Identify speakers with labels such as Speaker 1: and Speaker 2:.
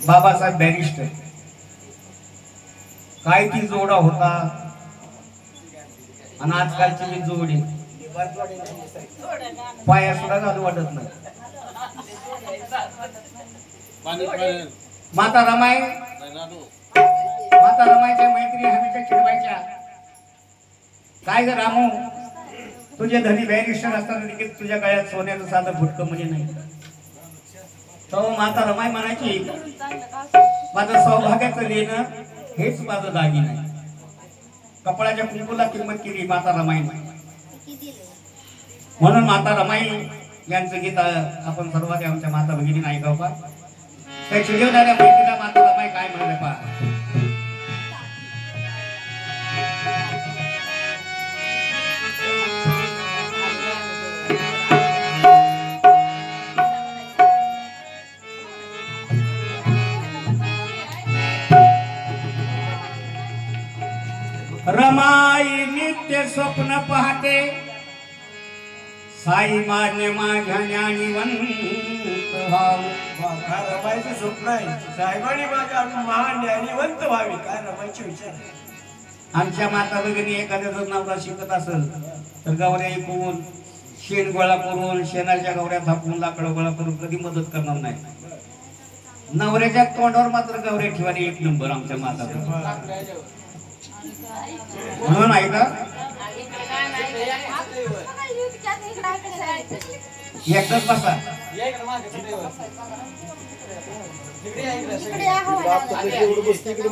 Speaker 1: Babasaheb barrister काय ती जोडा होता आणि आजकालची मी जोडी पाया सुद्धा घालू वाटत नाही. माता रमाईच्या मैत्री हमेशा चिडवायच्या. काय ग रामू, तुझे धनी बॅरिस्टर असताना देखील तुझ्या गळ्यात सोन्याचं साधं फुटकं म्हणजे नाही. तो माता रमाई म्हणायची, माझं सौभाग्याचं लेणं हेच माझं दागिन आहे. कपड्याच्या कुंकूला किंमत केली माता रमाईने. म्हणून माता रमाई यांचं गीत आपण सर्वांनी आमच्या माता भगिनीने ऐकावं पा. त्या चिडवणाऱ्या मैत्रीला माता रमाई काय म्हणाले पा. रमाई नित्य स्वप्न पाहते, साई मान्य माझ्या ज्ञानीवंत व्हाव.
Speaker 2: काय रमाईचं स्वप्न आहे, साहेबांनी माझ्या महाज्ञानीवंत व्हावे. काय रमाईचे विचार.
Speaker 1: आमच्या माता भगिनी एखाद्या जर नवरा शिकत असेल तर गवऱ्या ऐकून शेण गोळा करून शेणाच्या गवऱ्या थापून लाकडं गोळा करून कधी मदत करणार नाही. नवऱ्याच्या तोंडावर मात्र गवऱ्या ठेवाने एक नंबर आमच्या माता भगिनी. म्हणून ऐका, एकदाच बसा.
Speaker 2: इकडे